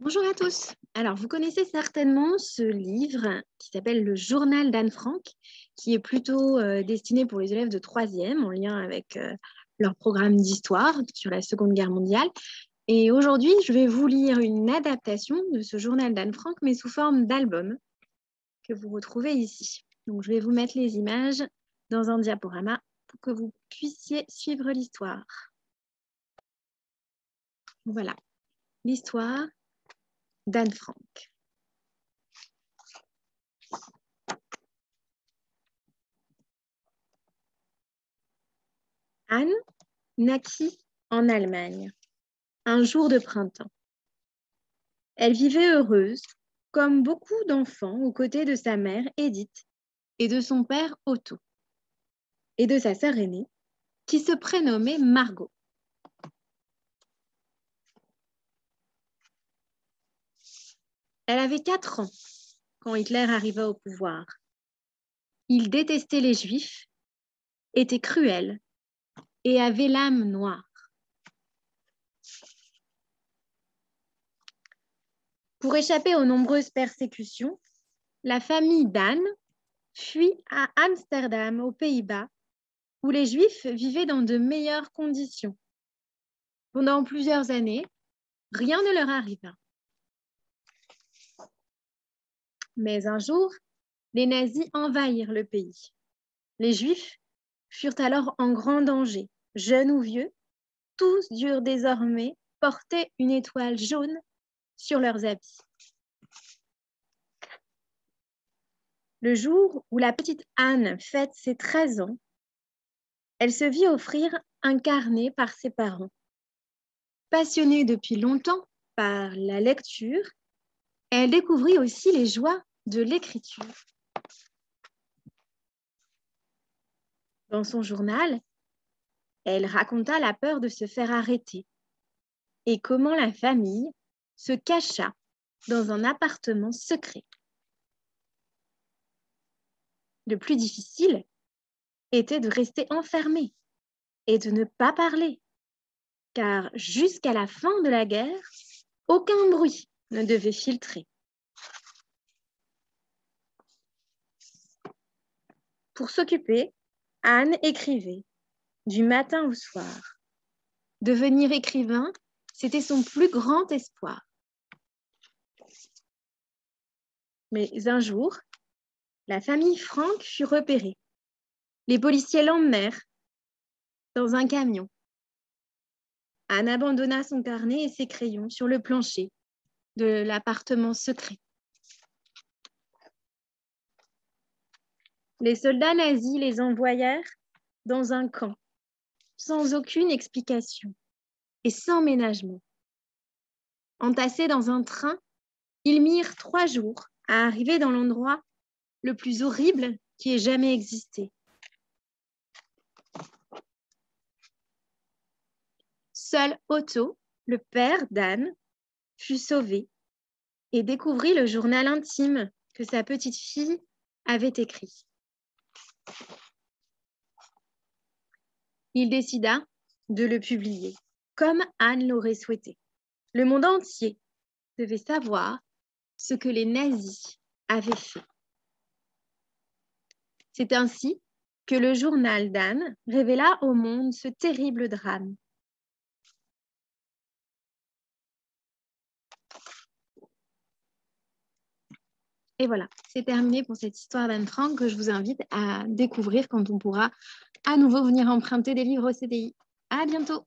Bonjour à tous. Alors, vous connaissez certainement ce livre qui s'appelle Le Journal d'Anne Frank, qui est plutôt destiné pour les élèves de troisième en lien avec leur programme d'histoire sur la Seconde Guerre mondiale. Et aujourd'hui, je vais vous lire une adaptation de ce Journal d'Anne Frank, mais sous forme d'album que vous retrouvez ici. Donc, je vais vous mettre les images dans un diaporama pour que vous puissiez suivre l'histoire. Voilà, l'histoire d'Anne Frank. Anne naquit en Allemagne, un jour de printemps. Elle vivait heureuse, comme beaucoup d'enfants, aux côtés de sa mère Edith et de son père Otto, et de sa sœur aînée, qui se prénommait Margot. Elle avait 4 ans quand Hitler arriva au pouvoir. Il détestait les Juifs, était cruel et avait l'âme noire. Pour échapper aux nombreuses persécutions, la famille d'Anne fuit à Amsterdam, aux Pays-Bas, où les Juifs vivaient dans de meilleures conditions. Pendant plusieurs années, rien ne leur arriva. Mais un jour, les nazis envahirent le pays. Les Juifs furent alors en grand danger. Jeunes ou vieux, tous durent désormais porter une étoile jaune sur leurs habits. Le jour où la petite Anne fête ses 13 ans, elle se vit offrir un carnet par ses parents. Passionnée depuis longtemps par la lecture, elle découvrit aussi les joies de l'écriture. Dans son journal, elle raconta la peur de se faire arrêter et comment la famille se cacha dans un appartement secret. Le plus difficile était de rester enfermée et de ne pas parler, car jusqu'à la fin de la guerre, aucun bruit ne devait filtrer. Pour s'occuper, Anne écrivait du matin au soir. Devenir écrivain, c'était son plus grand espoir. Mais un jour, la famille Frank fut repérée. Les policiers l'emmenèrent dans un camion. Anne abandonna son carnet et ses crayons sur le plancher de l'appartement secret. Les soldats nazis les envoyèrent dans un camp, sans aucune explication et sans ménagement. Entassés dans un train, ils mirent 3 jours à arriver dans l'endroit le plus horrible qui ait jamais existé. Seul Otto, le père d'Anne, fut sauvé et découvrit le journal intime que sa petite fille avait écrit. Il décida de le publier, comme Anne l'aurait souhaité. Le monde entier devait savoir ce que les nazis avaient fait. C'est ainsi que le journal d'Anne révéla au monde ce terrible drame. Et voilà, c'est terminé pour cette histoire d'Anne Frank que je vous invite à découvrir quand on pourra à nouveau venir emprunter des livres au CDI. À bientôt!